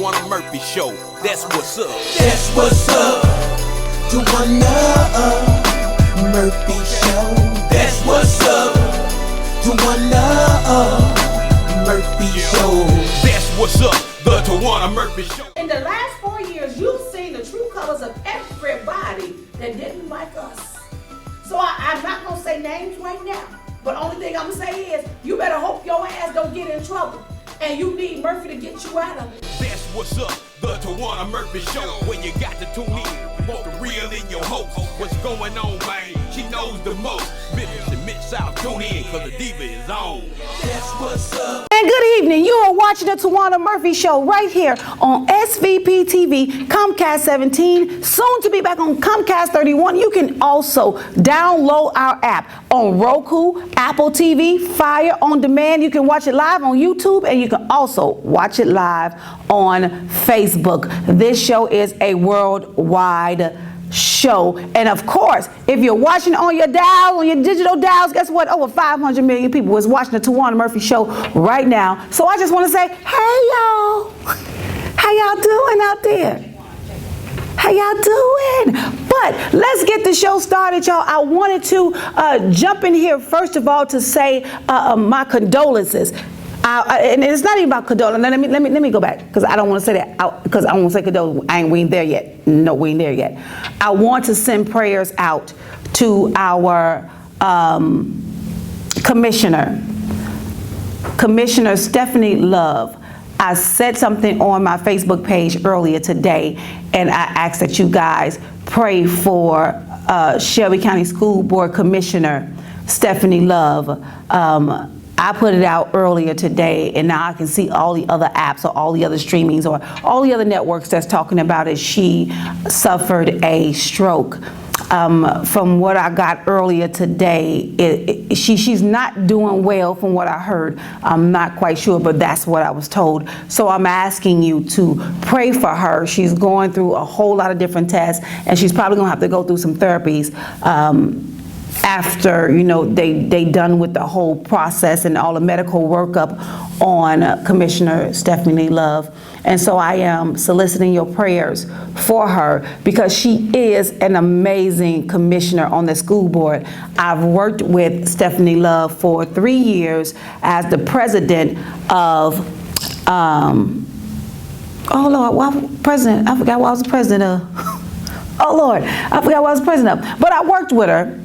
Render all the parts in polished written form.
Towanna Murphy Show. That's what's up. That's what's up. Towanna Murphy Show. That's what's up. Towanna Murphy Show. That's what's up. The Towanna Murphy Show. In the last 4 years, you've seen the true colors of everybody that didn't like us. So I'm not gonna say names right now, but only thing I'm gonna say is you better hope your ass don't get in trouble, and you need Murphy to get you out of it. That's what's up. The Towanna Murphy Show. When you got to tune in, want the real in your host. What's going on, man? She knows the most. Memphis and Mid-South, tune in, cause the diva is on. That's what's up. And good evening. You are watching the Towanna Murphy Show right here on SVP TV, Comcast 17, soon to be back on Comcast 31. You can also download our app on Roku, Apple TV, Fire on Demand. You can watch it live on YouTube, and you can also watch it live on Facebook. This show is a worldwide show. And of course, if you're watching on your dial, on your digital dials, guess what? Over 500 million people is watching the Towanna Murphy Show right now. So I just want to say, hey y'all, how y'all doing out there? How y'all doing? But let's get the show started, y'all. I wanted to jump in here first of all to say my condolences. And it's not even about condolence. Let me go back, because I don't want to say that, because I won't say condolence. We ain't there yet. No, we ain't there yet. I want to send prayers out to our Commissioner Stephanie Love. I said something on my Facebook page earlier today, and I asked that you guys pray for Shelby County School Board Commissioner Stephanie Love. I put it out earlier today, and now I can see all the other apps or all the other streamings or all the other networks that's talking about it. She suffered a stroke. From what I got earlier today, she's not doing well from what I heard. I'm not quite sure, but that's what I was told. So I'm asking you to pray for her. She's going through a whole lot of different tests, and she's probably gonna have to go through some therapies after, you know, they done with the whole process and all the medical workup on Commissioner Stephanie Love. And so I am soliciting your prayers for her, because she is an amazing commissioner on the school board. I've worked with Stephanie Love for 3 years as the president of, oh Lord, president, I forgot what I was the president of. Oh Lord, I forgot what I was the president of. But I worked with her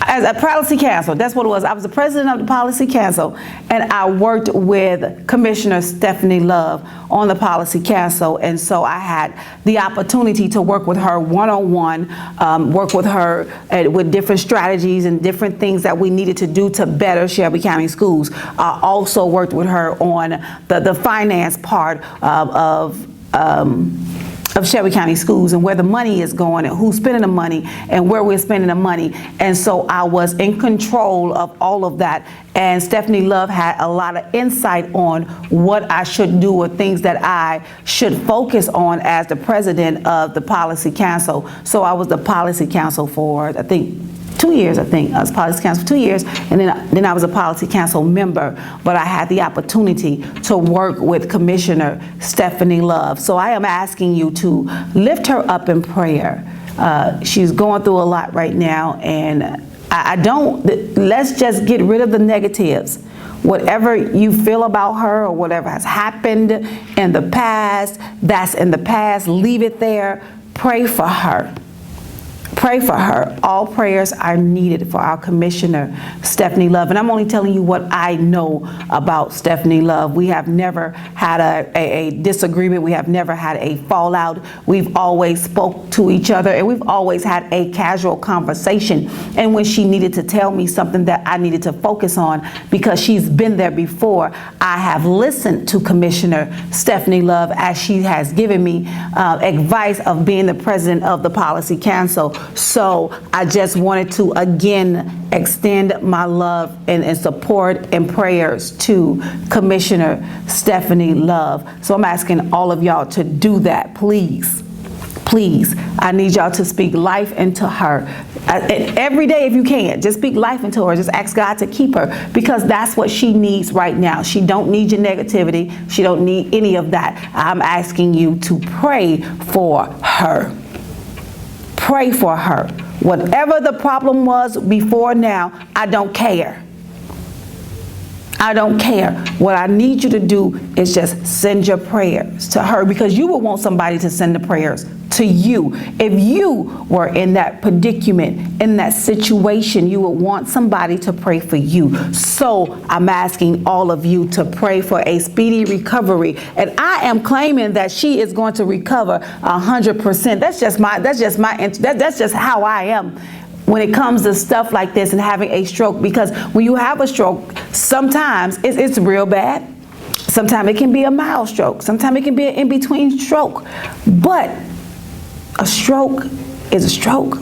as a policy council. That's what it was. I was the president of the policy council, and I worked with Commissioner Stephanie Love on the policy council. And so I had the opportunity to work with her one-on-one, work with her with different strategies and different things that we needed to do to better Shelby County schools. I also worked with her on the finance part of Shelby County schools, and where the money is going and who's spending the money and where we're spending the money. And so I was in control of all of that. And Stephanie Love had a lot of insight on what I should do or things that I should focus on as the president of the policy council. So I was the policy council for, I think, 2 years. I was policy council for 2 years, and then I was a policy council member. But I had the opportunity to work with Commissioner Stephanie Love. So I am asking you to lift her up in prayer. She's going through a lot right now, and let's just get rid of the negatives. Whatever you feel about her or whatever has happened in the past, that's in the past. Leave it there. Pray for her. Pray for her. All prayers are needed for our Commissioner, Stephanie Love. And I'm only telling you what I know about Stephanie Love. We have never had a disagreement. We have never had a fallout. We've always spoke to each other, and we've always had a casual conversation. And when she needed to tell me something that I needed to focus on, because she's been there before, I have listened to Commissioner Stephanie Love as she has given me advice of being the president of the policy council. So I just wanted to again extend my love and support and prayers to Commissioner Stephanie Love. So I'm asking all of y'all to do that, please. Please, I need y'all to speak life into her. And every day if you can, just speak life into her. Just ask God to keep her, because that's what she needs right now. She don't need your negativity. She don't need any of that. I'm asking you to pray for her. Pray for her. Whatever the problem was before now, I don't care. I don't care. What I need you to do is just send your prayers to her, because you will want somebody to send the prayers to you. If you were in that predicament, in that situation, you would want somebody to pray for you. So I'm asking all of you to pray for a speedy recovery. And I am claiming that she is going to recover 100%. That's just how I am when it comes to stuff like this and having a stroke. Because when you have a stroke, sometimes it's real bad. Sometimes it can be a mild stroke. Sometimes it can be an in-between stroke. But a stroke is a stroke.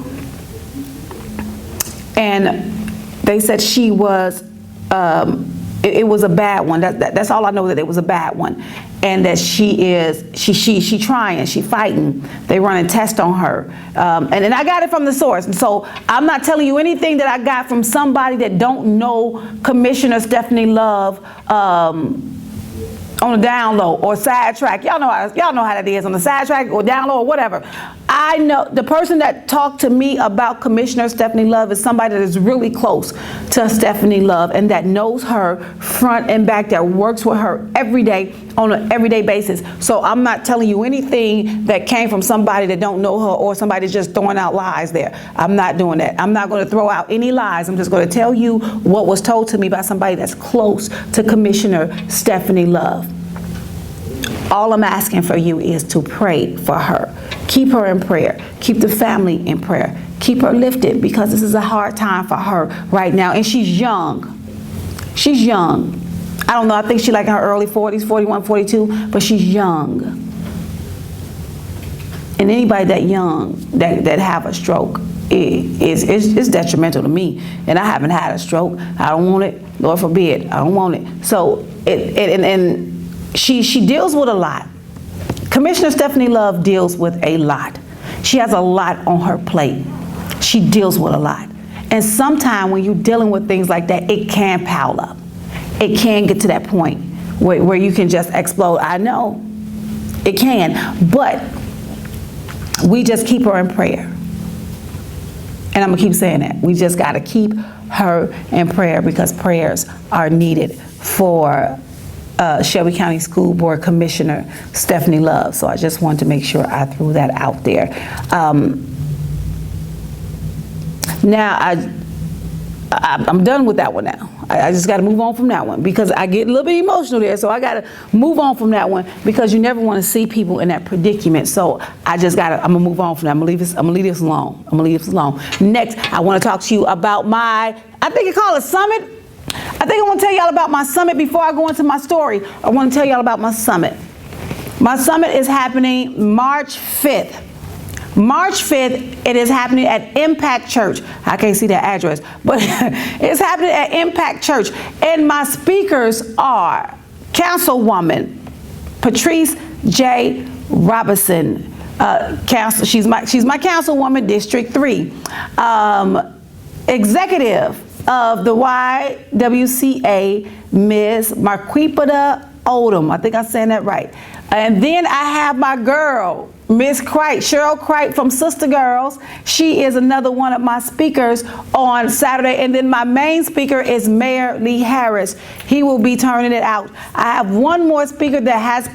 And they said she was, it was a bad one. That's all I know, that it was a bad one. And that she trying, she fighting. They running tests on her. And I got it from the source. And so I'm not telling you anything that I got from somebody that don't know Commissioner Stephanie Love on the down low or sidetrack. Y'all know how that is, on the sidetrack or down low or whatever. I know the person that talked to me about Commissioner Stephanie Love is somebody that is really close to Stephanie Love and that knows her front and back, that works with her every day on an everyday basis. So I'm not telling you anything that came from somebody that don't know her or somebody just throwing out lies there. I'm not doing that. I'm not going to throw out any lies. I'm just going to tell you what was told to me by somebody that's close to Commissioner Stephanie Love. All I'm asking for you is to pray for her. Keep her in prayer. Keep the family in prayer. Keep her lifted, because this is a hard time for her right now. And she's young. She's young. I don't know, I think she's like in her early 40s, 41, 42, but she's young. And anybody that young that have a stroke is detrimental to me. And I haven't had a stroke. I don't want it. Lord forbid. I don't want it. So she deals with a lot. Commissioner Stephanie Love deals with a lot. She has a lot on her plate. She deals with a lot. And sometimes when you're dealing with things like that, it can pile up. It can get to that point where you can just explode. I know it can, but we just keep her in prayer. And I'm gonna keep saying that. We just gotta keep her in prayer, because prayers are needed for Shelby County School Board Commissioner Stephanie Love. So I just wanted to make sure I threw that out there. Now I'm done with that one now. I just got to move on from that one, because I get a little bit emotional there. So I got to move on from that one, because you never want to see people in that predicament. So I'm going to move on from that. I'm going to leave this alone. Next, I want to talk to you about my, I think you call it summit. I think I want to tell y'all about my summit before I go into my story. I want to tell y'all about my summit. My summit is happening March 5th. March 5th, it is happening at Impact Church. I can't see that address, but it's happening at Impact Church. And my speakers are Councilwoman Patrice J. Robinson. She's my Councilwoman, District 3. Executive of the YWCA, Ms. Marquita Odom. I think I'm saying that right. And then I have my girl, Miss Cripe, Cheryl Cripe from Sister Girls. She is another one of my speakers on Saturday. And then my main speaker is Mayor Lee Harris. He will be turning it out. I have one more speaker that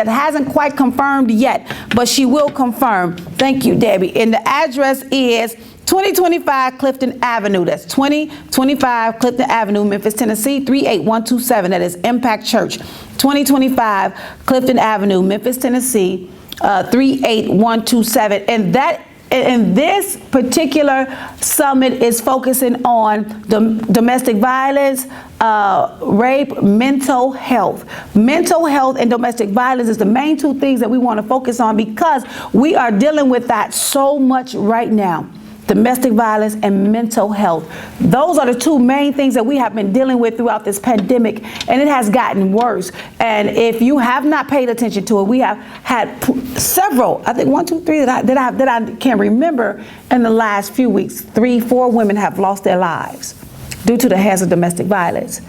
hasn't quite confirmed yet, but she will confirm. Thank you, Debbie. And the address is 2025 Clifton Avenue. That's 2025 Clifton Avenue, Memphis, Tennessee, 38127. That is Impact Church. 2025 Clifton Avenue, Memphis, Tennessee, 38127. And this particular summit is focusing on domestic violence, rape, mental health. Mental health and domestic violence is the main two things that we want to focus on, because we are dealing with that so much right now. domestic violence, and mental health. Those are the two main things that we have been dealing with throughout this pandemic, and it has gotten worse. And if you have not paid attention to it, we have had several, I think 1, 2, 3 that I can remember in the last few weeks. 3, 4 women have lost their lives due to the hands of domestic violence.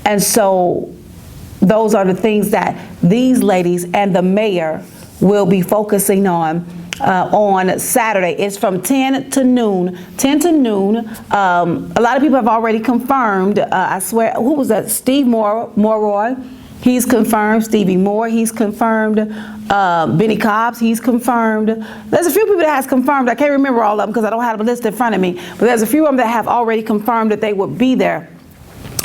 And so those are the things that these ladies and the mayor will be focusing on Saturday. It's from 10 to noon. 10 to noon. A lot of people have already confirmed. I swear, who was that? Steve Morroy. He's confirmed. Stevie Moore, he's confirmed. Benny Cobbs, he's confirmed. There's a few people that has confirmed. I can't remember all of them because I don't have a list in front of me. But there's a few of them that have already confirmed that they would be there.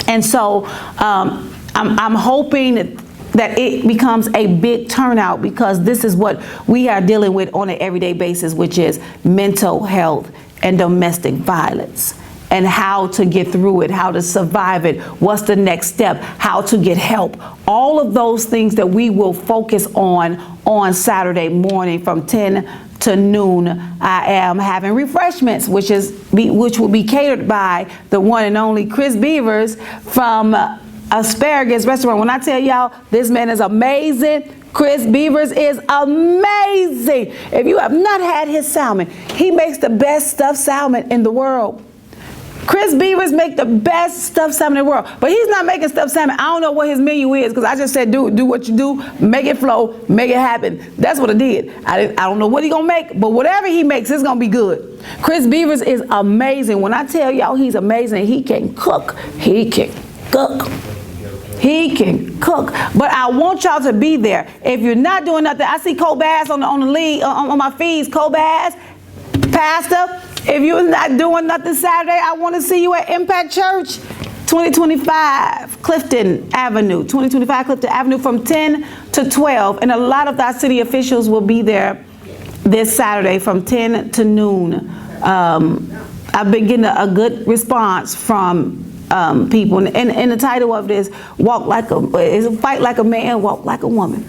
And so I'm hoping that it becomes a big turnout, because this is what we are dealing with on an everyday basis, which is mental health and domestic violence, and how to get through it, how to survive it, what's the next step, how to get help. All of those things that we will focus on Saturday morning from 10 to noon. I am having refreshments, which will be catered by the one and only Chris Beavers from Asparagus Restaurant. When I tell y'all, this man is amazing. Chris Beavers is amazing. If you have not had his salmon, he makes the best stuffed salmon in the world. Chris Beavers make the best stuffed salmon in the world, but he's not making stuffed salmon. I don't know what his menu is, because I just said do what you do, make it flow, make it happen. That's what I did. I don't know what he's gonna make, but whatever he makes, it's gonna be good. Chris Beavers is amazing. When I tell y'all he's amazing, he can cook. He can cook. He can cook. But I want y'all to be there. If you're not doing nothing, I see Cole Bass on the lead on my feeds. Cole Bass, Pastor. If you're not doing nothing Saturday, I want to see you at Impact Church, 2025 Clifton Avenue, 2025 Clifton Avenue, from 10 to 12. And a lot of our city officials will be there this Saturday from 10 to noon. I've been getting a good response from people. And the title of this, is Fight Like a Man, Walk Like a Woman.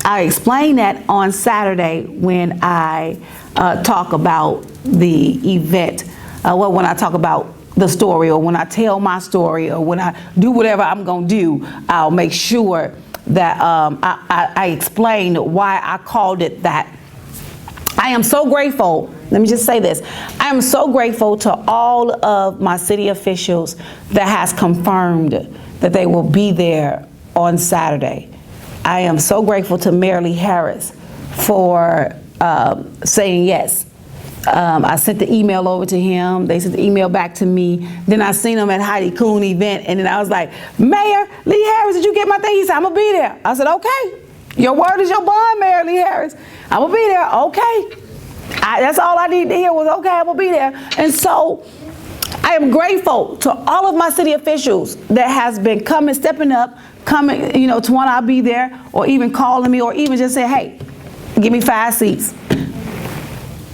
I explain that on Saturday when I talk about the event, when I talk about the story, or when I tell my story, or when I do whatever I'm gonna do, I'll make sure that I explain why I called it that. I am so grateful. Let me just say this. I am so grateful to all of my city officials that has confirmed that they will be there on Saturday. I am so grateful to Mayor Lee Harris for saying yes. I sent the email over to him. They sent the email back to me. Then I seen him at Heidi Kuhn event, and then I was like, Mayor Lee Harris, did you get my thing? He said, I'm gonna be there. I said, okay. Your word is your bond, Mayor Lee Harris. I'm gonna be there, okay. That's all I need to hear was, okay, I'm gonna be there. And so I am grateful to all of my city officials that has been stepping up, Towanna, I'll be there, or even calling me, or even just say, hey, give me 5 seats.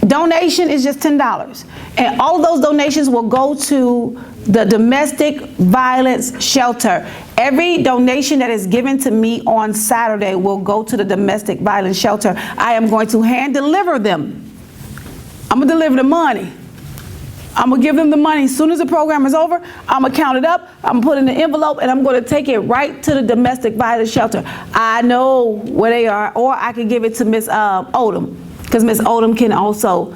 Donation is just $10. And all of those donations will go to the domestic violence shelter. Every donation that is given to me on Saturday will go to the domestic violence shelter. I am going to hand deliver them. I'm gonna deliver the money. I'm gonna give them the money. As soon as the program is over, I'm gonna count it up, I'm gonna put it in the envelope, and I'm gonna take it right to the domestic violence shelter. I know where they are, or I can give it to Miss Odom, because Miss Odom can also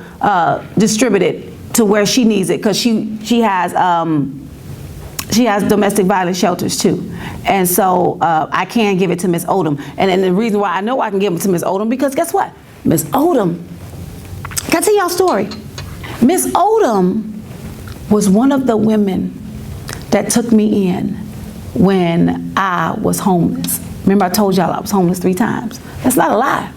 distribute it to where she needs it, because she has domestic violence shelters too. And so I can give it to Miss Odom. And then the reason why I know I can give it to Miss Odom, because guess what? Miss Odom, can I tell y'all a story? Miss Odom was one of the women that took me in when I was homeless. Remember I told y'all I was homeless 3 times. That's not a lie.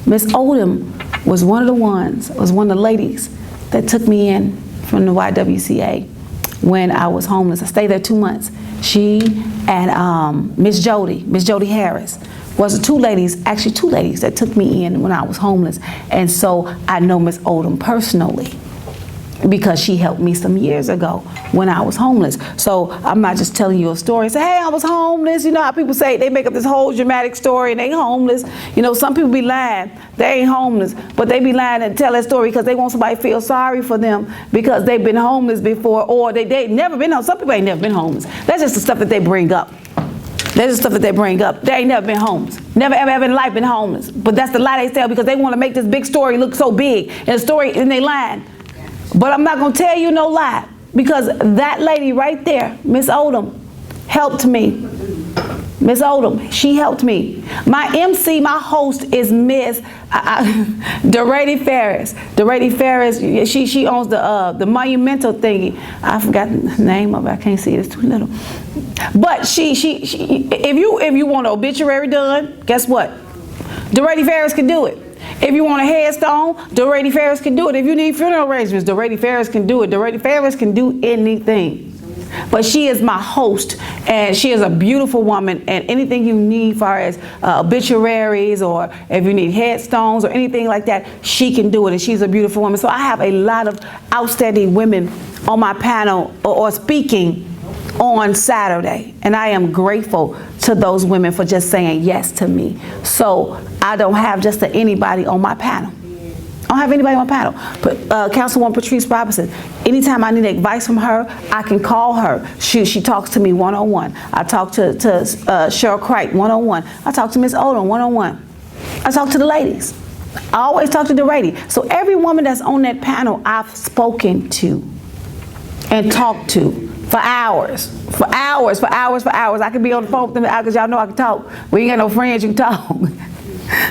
Miss Odom was one of the ladies that took me in from the YWCA when I was homeless. I stayed there 2 months. She and Miss Jody Harris was 2 ladies that took me in when I was homeless. And so I know Miss Odom personally. because she helped me some years ago when I was homeless. So I'm not just telling you a story and say, hey, I was homeless. You know how people say, they make up this whole dramatic story and they homeless. You know, some people be lying, they ain't homeless, but they be lying and tell that story because they want somebody to feel sorry for them because they've been homeless before, or they never been homeless. Some people ain't never been homeless. That's just the stuff that they bring up. That's the stuff that they bring up. They ain't never been homeless. Never, ever in life been homeless. But that's the lie they tell because they want to make this big story look so big. And the story, and they lying. But I'm not going to tell you no lie, because that lady right there, Miss Odom, helped me. Miss Odom, she helped me. My MC, my host is Miss DeRady Ferris. DeRady Ferris, she owns the monumental thingy. I forgot the name of it. I can't see it. It's too little. But she if you want an obituary done, guess what? DeRady Ferris can do it. If you want a headstone, DeRady Ferris can do it. If you need funeral arrangements, DeRady Ferris can do it. DeRady Ferris can do anything. But she is my host, and she is a beautiful woman, and anything you need as far as obituaries, or if you need headstones or anything like that, she can do it, and she's a beautiful woman. So I have a lot of outstanding women on my panel or speaking on Saturday, and I am grateful to those women for just saying yes to me. So I don't have just anybody on my panel. I don't have anybody on my panel. But Councilwoman Patrice Robinson, anytime I need advice from her, I can call her. She talks to me one-on-one. I talk to Cheryl Cricht one-on-one. I talk to Miss Odom one-on-one. I talk to the ladies. I always talk to the lady. So every woman that's on that panel, I've spoken to and talked to for hours. For hours. I could be on the phone with them because y'all know I can talk. We ain't got no friends, you can talk.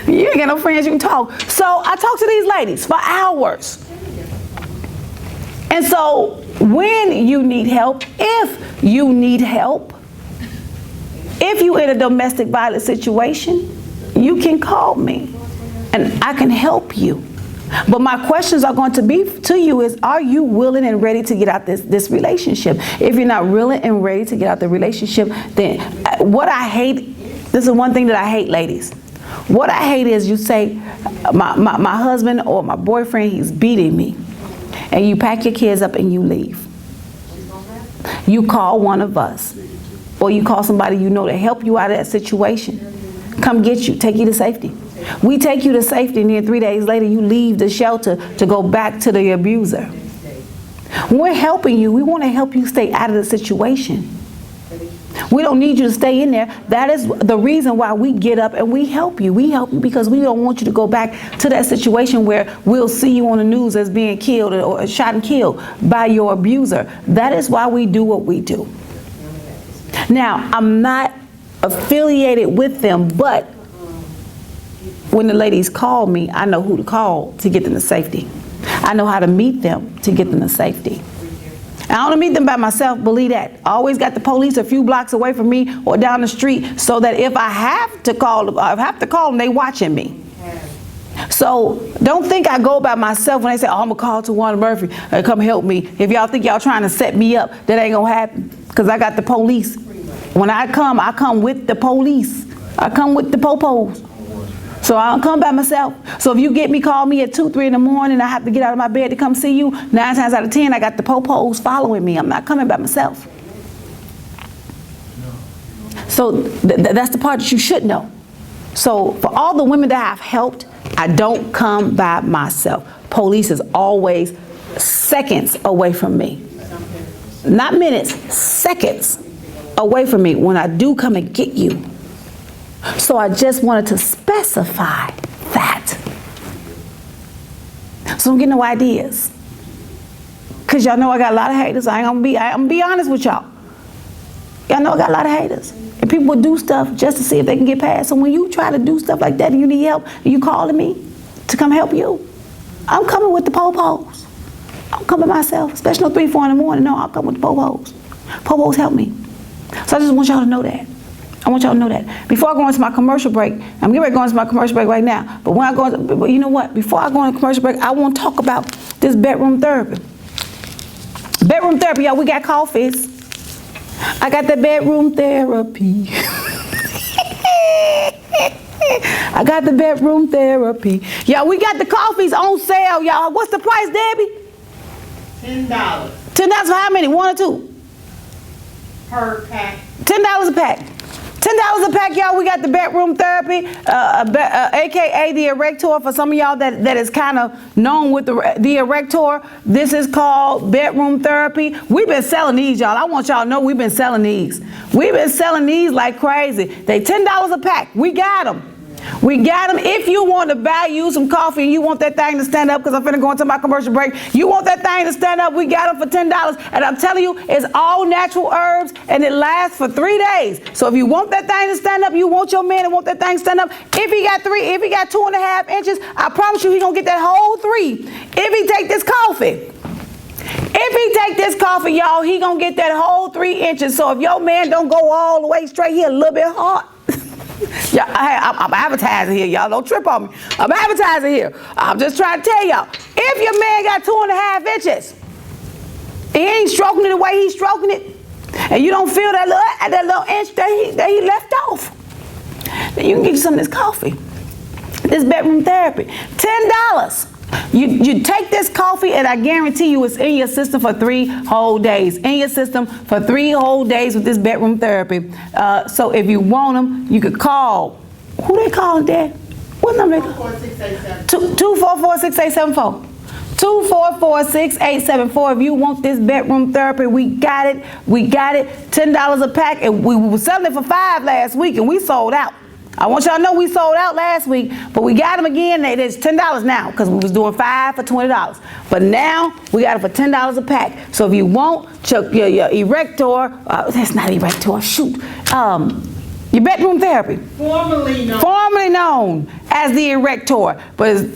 You ain't got no friends, you can talk. So I talk to these ladies for hours. And so when you need help, if you need help, if you're in a domestic violence situation, you can call me and I can help you. But my questions are going to be to you is, are you willing and ready to get out this relationship? If you're not willing and ready to get out the relationship, then what I hate, this is one thing that I hate, ladies. What I hate is you say, my husband or my boyfriend, he's beating me. And you pack your kids up and you leave. You call one of us. Or you call somebody you know to help you out of that situation. Come get you, take you to safety. We take you to safety, and then 3 days later you leave the shelter to go back to the abuser. When we're helping you, we want to help you stay out of the situation. We don't need you to stay in there. That is the reason why we get up and we help you. We help you because we don't want you to go back to that situation where we'll see you on the news as being killed or shot and killed by your abuser. That is why we do what we do. Now, I'm not affiliated with them, but when the ladies call me, I know who to call to get them to safety. I know how to meet them to get them to safety. I don't meet them by myself, believe that. I always got the police a few blocks away from me or down the street so that if I have to call them, they watching me. So don't think I go by myself when they say, oh, I'm going to call Towanna Murphy and come help me. If y'all think y'all trying to set me up, that ain't going to happen because I got the police. When I come with the police. I come with the popos. So I don't come by myself. So if you get me, call me at 2, 3 in the morning, I have to get out of my bed to come see you, 9 times out of 10, I got the popos following me. I'm not coming by myself. So that's the part that you should know. So for all the women that I've helped, I don't come by myself. Police is always seconds away from me. Not minutes, seconds away from me when I do come and get you. So I just wanted to specify that. So don't get no ideas. Cause y'all know I got a lot of haters. I'm gonna be honest with y'all. Y'all know I got a lot of haters. And people will do stuff just to see if they can get past. So when you try to do stuff like that and you need help, and you calling me to come help you, I'm coming with the popos. I'm coming myself, especially no 3, 4 in the morning. No, I'll come with the popos. Popos help me. So I just want y'all to know that. I want y'all to know that. Before I go into my commercial break, I'm getting ready to go into my commercial break right now, but when I go into, but you know what? Before I go into commercial break, I want to talk about this bedroom therapy. Bedroom therapy, y'all, we got coffees. I got the bedroom therapy. I got the bedroom therapy. Y'all, we got the coffees on sale, y'all. What's the price, Debbie? $10 $10 for how many? 1 or 2? per pack. $10 a pack. $10 a pack, y'all. We got the bedroom therapy, aka the erector. For some of y'all that is kind of known with the erector, this is called bedroom therapy. We've been selling these, y'all. I want y'all to know we've been selling these. We've been selling these like crazy. They $10 a pack. We got them. We got them. If you want to buy you some coffee and you want that thing to stand up, because I'm finna go into my commercial break, you want that thing to stand up, we got them for $10. And I'm telling you, it's all natural herbs and it lasts for 3 days. So if you want that thing to stand up, you want your man to want that thing to stand up. If he got 2.5 inches, I promise you he gonna get that whole 3. If he take this coffee. If he take this coffee, y'all, he gonna get that whole 3 inches. So if your man don't go all the way straight, he a little bit hard. Yeah, I'm advertising here, y'all. Don't trip on me. I'm advertising here. I'm just trying to tell y'all. If your man got 2.5 inches, he ain't stroking it the way he's stroking it, and you don't feel that little inch that he left off, then you can get you some of this coffee. This bedroom therapy. $10. You take this coffee and I guarantee you it's in your system for 3 whole days. In your system for 3 whole days with this bedroom therapy. So if you want them, you could call. Who they calling, Dad? What number they call? 244-6874. 244-6874. If you want this bedroom therapy, we got it. We got it. $10 a pack. And we were selling it for $5 last week and we sold out. I want y'all to know we sold out last week, but we got them again. It's $10 now because we was doing 5 for $20. But now we got it for $10 a pack. So if you want your erector, that's not erector, shoot. Your bedroom therapy. Formerly known as the erector, but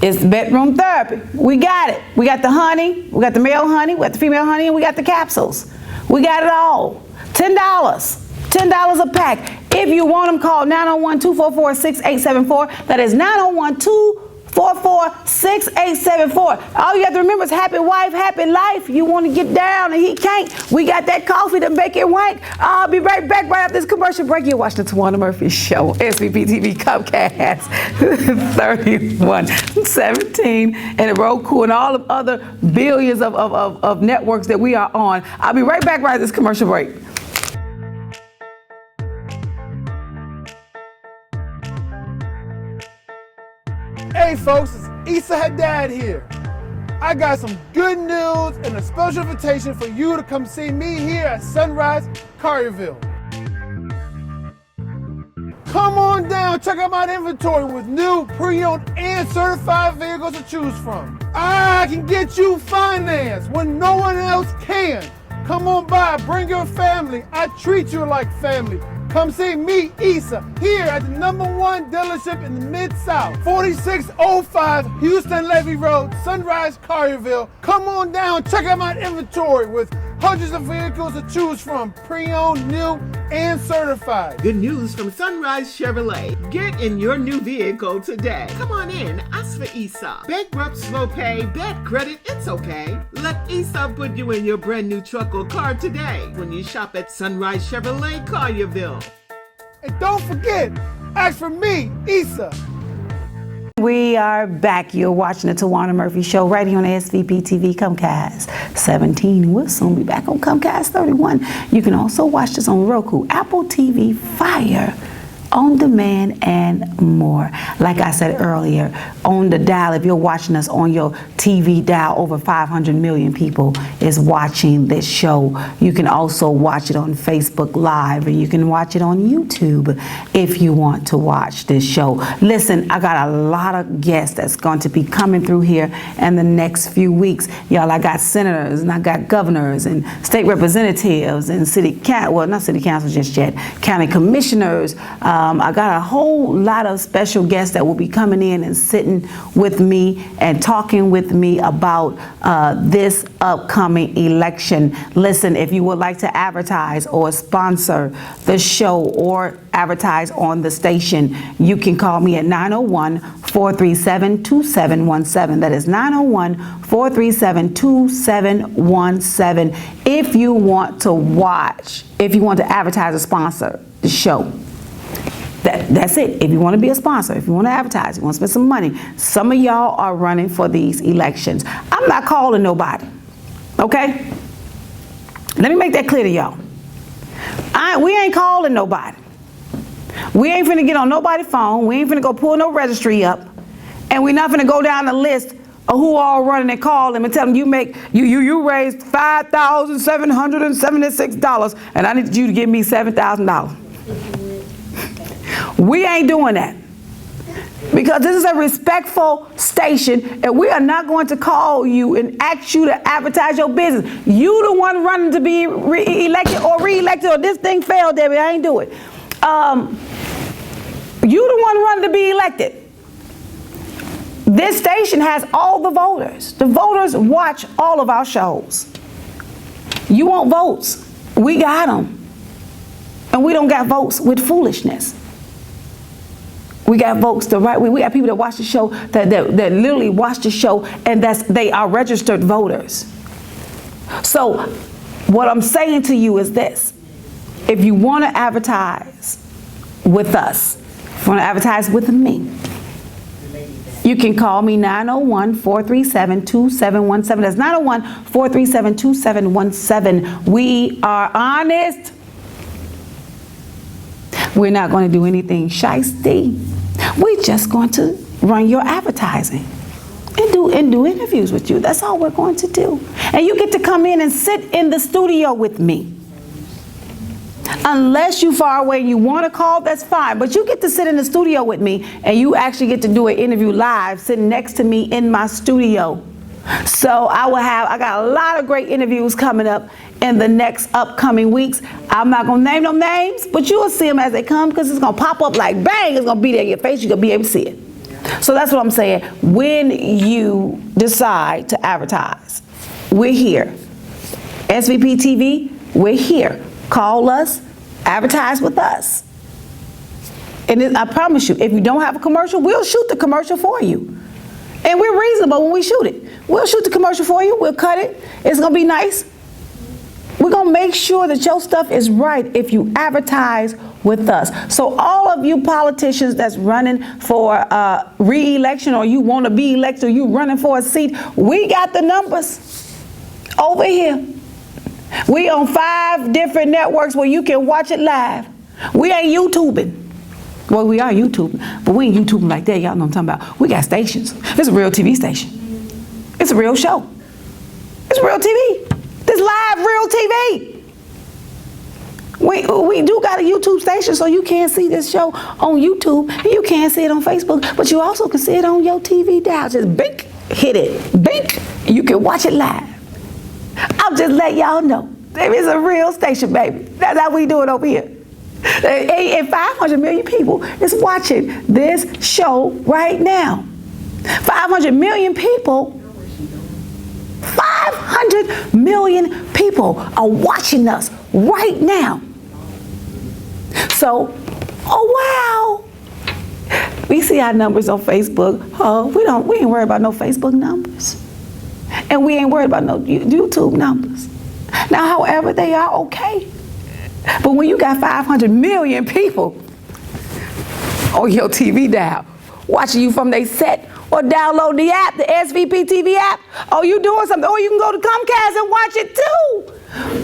it's bedroom therapy. We got it. We got the honey, we got the male honey, we got the female honey, and we got the capsules. We got it all. $10. $10 a pack. If you want them, call 901-244-6874. That is 901-244-6874. All you have to remember is happy wife, happy life. You want to get down and he can't. We got that coffee to make it wank. I'll be right back right after this commercial break. You're watching the Towanna Murphy Show, SVP TV Comcast 3117 and Roku and all of other billions of networks that we are on. I'll be right back right after this commercial break. Hey folks, it's Issa Haddad here. I got some good news and a special invitation for you to come see me here at Sunrise Collierville. Come on down, check out my inventory with new pre-owned and certified vehicles to choose from. I can get you financed when no one else can. Come on by, bring your family. I treat you like family. Come see me, Issa, here at the #1 dealership in the Mid-South, 4605 Houston Levy Road, Sunrise Collierville. Come on down, check out my inventory with hundreds of vehicles to choose from, pre-owned, new, and certified. Good news from Sunrise Chevrolet. Get in your new vehicle today. Come on in, ask for Issa. Bankrupt, slow pay, bad credit, it's okay. Let Issa put you in your brand new truck or car today when you shop at Sunrise Chevrolet Collierville. And don't forget, ask for me, Issa. We are back. You're watching the Towanna Murphy Show right here on SVP TV Comcast 17. We'll soon be back on Comcast 31. You can also watch this on Roku, Apple TV, Fire, On Demand, and more. Like I said earlier, on the dial, if you're watching us on your TV dial, over 500 million people is watching this show. You can also watch it on Facebook Live, and you can watch it on YouTube if you want to watch this show. Listen, I got a lot of guests that's going to be coming through here in the next few weeks. Y'all, I got senators, and I got governors, and state representatives, and not city council just yet, county commissioners. I got a whole lot of special guests that will be coming in and sitting with me and talking with me about this upcoming election. Listen, if you would like to advertise or sponsor the show or advertise on the station, you can call me at 901-437-2717. That is 901-437-2717 if you want to advertise or sponsor the show. That's it. If you want to be a sponsor, if you want to advertise, you want to spend some money. Some of y'all are running for these elections. I'm not calling nobody. Okay? Let me make that clear to y'all. We ain't calling nobody. We ain't finna get on nobody's phone. We ain't finna go pull no registry up. And we not finna go down the list of who all running and call them and tell them you raised $5,776 and I need you to give me $7,000. We ain't doing that. Because this is a respectful station and we are not going to call you and ask you to advertise your business. You the one running to be re-elected or this thing failed, Debbie. I ain't do it. You the one running to be elected. This station has all the voters. The voters watch all of our shows. You want votes? We got them. And we don't got votes with foolishness. We got votes the right way. We got people that watch the show, that literally watch the show, and they are registered voters. So what I'm saying to you is this. If you want to advertise with us, if you want to advertise with me, you can call me 901-437-2717. That's 901-437-2717. We are honest. We're not going to do anything shysty. We're just going to run your advertising and do interviews with you. That's all we're going to do. And you get to come in and sit in the studio with me. Unless you're far away and you want to call, that's fine. But you get to sit in the studio with me and you actually get to do an interview live sitting next to me in my studio. So I got a lot of great interviews coming up in the next upcoming weeks. I'm not going to name no names, but you'll see them as they come because it's going to pop up like bang. It's going to be there in your face. You're going to be able to see it. So that's what I'm saying. When you decide to advertise, we're here. SVP TV, we're here. Call us, advertise with us. And I promise you, if you don't have a commercial, we'll shoot the commercial for you. And we're reasonable when we shoot it. We'll shoot the commercial for you. We'll cut it. It's going to be nice. We're going to make sure that your stuff is right if you advertise with us. So all of you politicians that's running for re-election or you want to be elected or you running for a seat, we got the numbers over here. We on 5 different networks where you can watch it live. We ain't YouTubing. Well, we are YouTubing, but we ain't YouTubing like that. Y'all know what I'm talking about. We got stations. It's a real TV station. It's a real show. It's real TV. This live real TV. We do got a YouTube station, so you can see this show on YouTube, and you can see it on Facebook, but you also can see it on your TV dial. Just bink, hit it, bink, and you can watch it live. I'll just let y'all know. There is a real station, baby. That's how we do it over here. And 500 million people is watching this show right now. 500 million people, 500 million people are watching us right now. So, oh wow. We see our numbers on Facebook. Oh, we ain't worried about no Facebook numbers. And we ain't worried about no YouTube numbers. Now, however, they are okay. But when you got 500 million people on your TV dial, watching you from their set, or download the app, the SVP TV app, or you doing something, or you can go to Comcast and watch it too.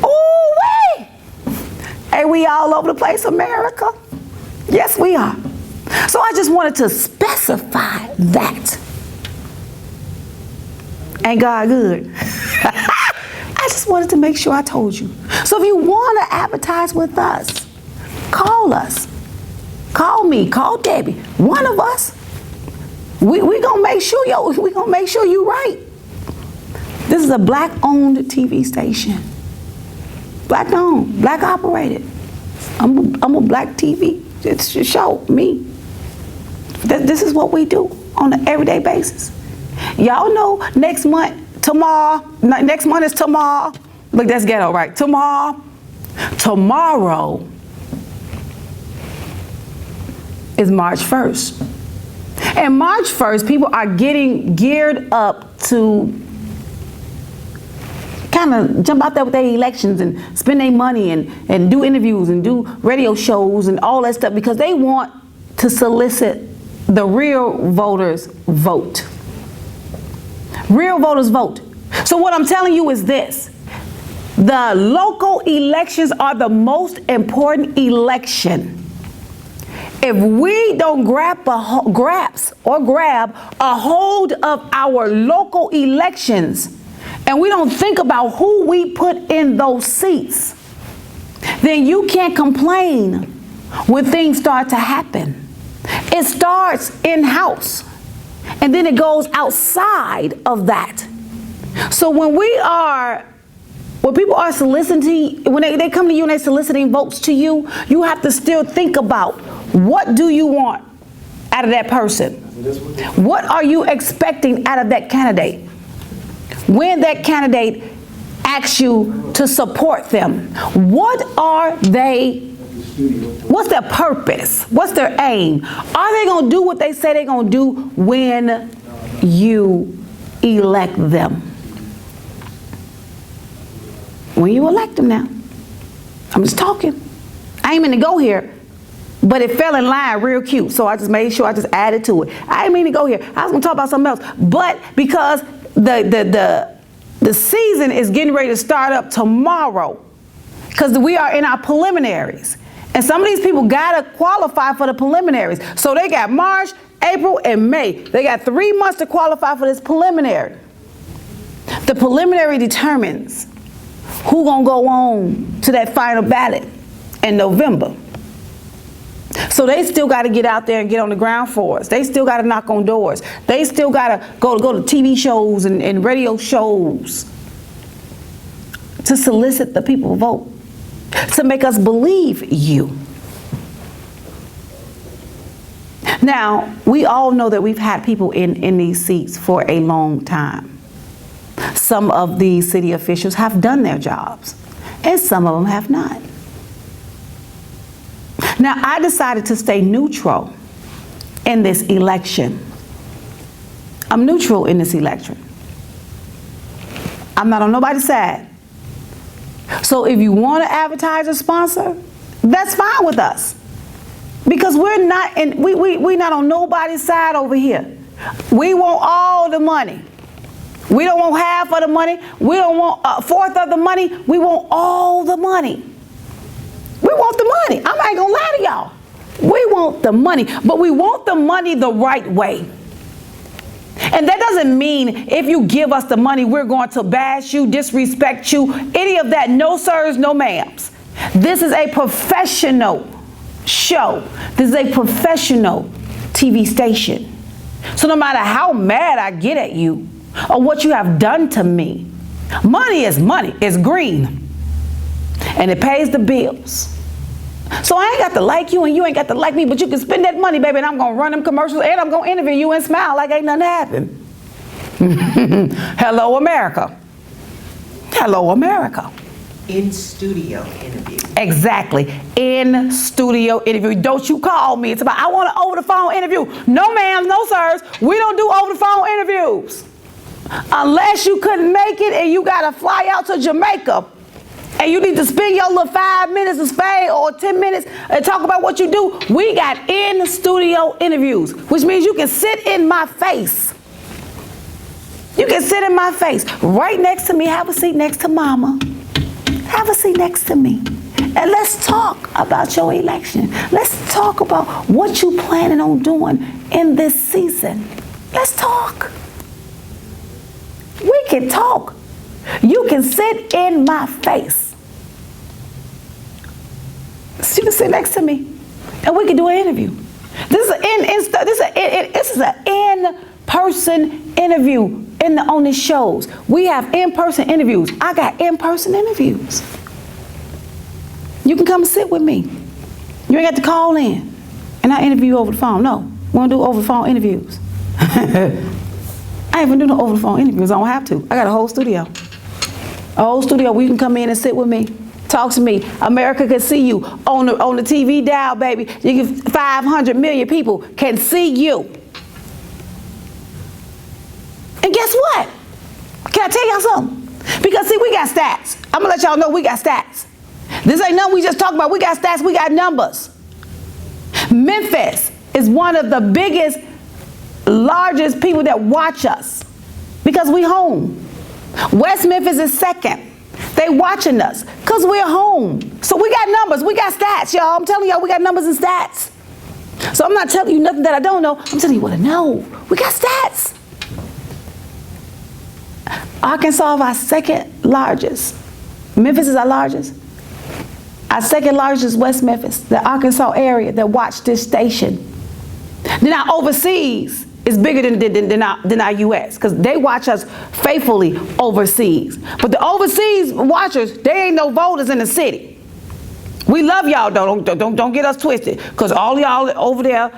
Ooh, wait. Hey, we all over the place, America. Yes, we are. So I just wanted to specify that. Ain't God good? I just wanted to make sure I told you. So if you want to advertise with us, call us. Call me, call Debbie, one of us. We gonna make sure you right. This is a black-owned TV station. Black-owned, black-operated. I'm a black TV. It's a show, me. This is what we do on an everyday basis. Y'all know next month is tomorrow. Look, that's ghetto, right? Tomorrow is March 1st. And March 1st, people are getting geared up to kind of jump out there with their elections and spend their money and do interviews and do radio shows and all that stuff because they want to solicit the real voters' vote. Real voters vote. So what I'm telling you is this. The local elections are the most important election. If we don't grab a hold of our local elections, and we don't think about who we put in those seats, then you can't complain when things start to happen. It starts in-house, and then it goes outside of that. So when people are soliciting, when they come to you and they're soliciting votes to you, you have to still think about, what do you want out of that person? What are you expecting out of that candidate? When that candidate asks you to support them, what are they, what's their purpose? What's their aim? Are they going to do what they say they're going to do when you elect them? When you elect them now. I'm just talking. I ain't mean to go here, but it fell in line real cute, so I just made sure I just added to it. I didn't mean to go here. I was going to talk about something else, but because the season is getting ready to start up tomorrow, because we are in our preliminaries, and some of these people gotta qualify for the preliminaries. So they got March, April, and May. They got 3 months to qualify for this preliminary. The preliminary determines who gonna go on to that final ballot in November. So they still got to get out there and get on the ground for us. They still got to knock on doors. They still got to go to TV shows and radio shows to solicit the people to vote, to make us believe you. Now, we all know that we've had people in these seats for a long time. Some of these city officials have done their jobs, and some of them have not. Now, I decided to stay neutral in this election. I'm neutral in this election. I'm not on nobody's side. So if you want to advertise or sponsor, that's fine with us. Because we're not not on nobody's side over here. We want all the money. We don't want half of the money. We don't want a fourth of the money. We want all the money. We want the money. I ain't gonna lie to y'all. We want the money, but we want the money the right way. And that doesn't mean if you give us the money, we're going to bash you, disrespect you, any of that. No sirs, no ma'ams. This is a professional show. This is a professional TV station. So no matter how mad I get at you or what you have done to me, money is money. It's green. And it pays the bills. So I ain't got to like you and you ain't got to like me, but you can spend that money, baby, and I'm going to run them commercials and I'm going to interview you and smile like ain't nothing happened. Hello, America. Hello, America. In-studio interview. Exactly. In-studio interview. Don't you call me. It's about, I want an over-the-phone interview. No, ma'am, no, sirs. We don't do over-the-phone interviews. Unless you couldn't make it and you got to fly out to Jamaica and you need to spend your little 5 minutes of fame or 10 minutes and talk about what you do. We got in-studio interviews, which means you can sit in my face. You can sit in my face right next to me. Have a seat next to mama. Have a seat next to me. And let's talk about your election. Let's talk about what you planning on doing in this season. Let's talk. We can talk. You can sit in my face. So you can sit next to me, and we can do an interview. This is an in-person interview on the shows. We have in-person interviews. I got in-person interviews. You can come and sit with me. You ain't got to call in, and I interview you over the phone. No, we don't do over the phone interviews. I ain't even do no over the phone interviews. I don't have to. I got a whole studio. A whole studio where you can come in and sit with me. Talk to me. America can see you on the TV dial, baby. You can, 500 million people can see you. And guess what? Can I tell y'all something? Because see, we got stats. I'm gonna let y'all know we got stats. This ain't nothing we just talk about. We got stats, we got numbers. Memphis is one of the biggest, largest people that watch us because we home. West Memphis is second. They watching us because we're home. So we got numbers, we got stats, y'all. I'm telling y'all, we got numbers and stats. So I'm not telling you nothing that I don't know. I'm telling you what I know. We got stats. Arkansas is our second largest. Memphis is our largest. Our second largest is West Memphis, the Arkansas area that watch this station. Then our overseas is bigger than our U.S. because they watch us faithfully overseas. But the overseas watchers, they ain't no voters in the city. We love y'all though. Don't get us twisted. Because all y'all over there,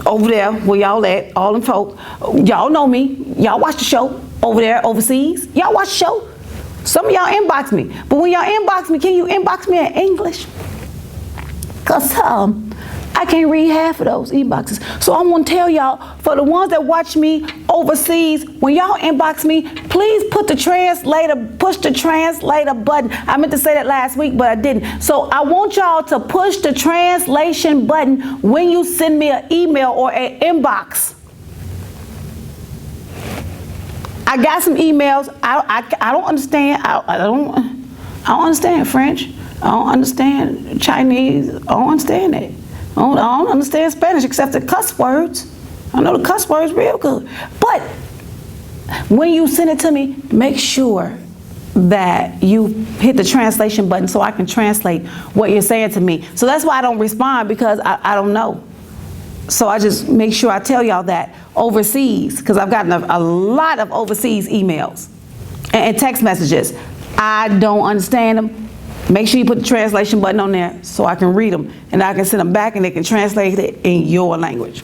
over there where y'all at, all them folk, y'all know me. Y'all watch the show over there overseas. Y'all watch the show. Some of y'all inbox me. But when y'all inbox me, can you inbox me in English? Because I can't read half of those inboxes. So I want to tell y'all, for the ones that watch me overseas, when y'all inbox me, please put the translator, push the translator button. I meant to say that last week, but I didn't. So I want y'all to push the translation button when you send me an email or an inbox. I got some emails. I don't understand. I don't understand French. I don't understand Chinese. I don't understand that. I don't understand Spanish except the cuss words. I know the cuss words real good. But when you send it to me, make sure that you hit the translation button so I can translate what you're saying to me. So that's why I don't respond, because I don't know. So I just make sure I tell y'all that overseas, because I've gotten a lot of overseas emails and text messages. I don't understand them. Make sure you put the translation button on there so I can read them and I can send them back and they can translate it in your language.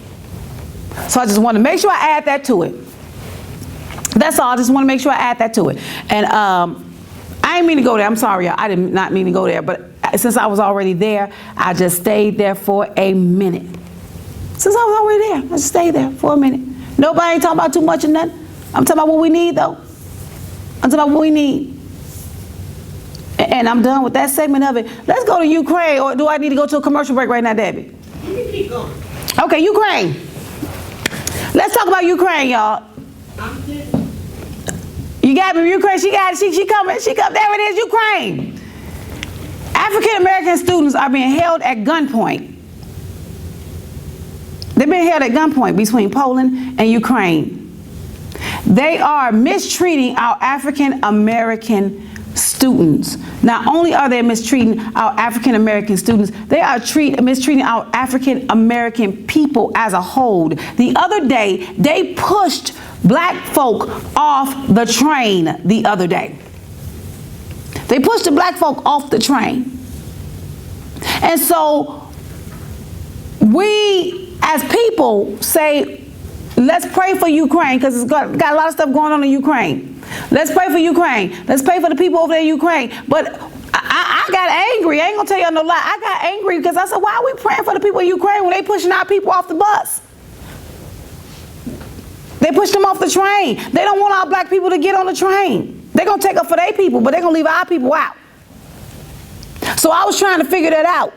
So I just want to make sure I add that to it. That's all. I just want to make sure I add that to it. And I didn't mean to go there. I'm sorry, y'all. I did not mean to go there. But since I was already there, I just stayed there for a minute. Since I was already there, I just stayed there for a minute. Nobody ain't talking about too much or nothing. I'm talking about what we need, though. I'm talking about what we need. And I'm done with that segment of it. Let's go to Ukraine, or do I need to go to a commercial break right now, Debbie? You can keep going. Okay, Ukraine. Let's talk about Ukraine, y'all. I'm kidding. You got me, Ukraine. She got it. She coming. There it is, Ukraine. African American students are being held at gunpoint. They've been held at gunpoint between Poland and Ukraine. They are mistreating our African American students. Not only are they mistreating our African American students, they are mistreating our African American people as a whole. The other day, they pushed black folk off the train the other day. They pushed the black folk off the train. And so we as people say, let's pray for Ukraine, because it's got a lot of stuff going on in Ukraine. Let's pray for Ukraine. Let's pray for the people over there in Ukraine. But I got angry. I ain't gonna tell y'all no lie. I got angry because I said, why are we praying for the people in Ukraine when they pushing our people off the bus? They pushed them off the train. They don't want our black people to get on the train. They're gonna take up for their people, but they're gonna leave our people out. So I was trying to figure that out.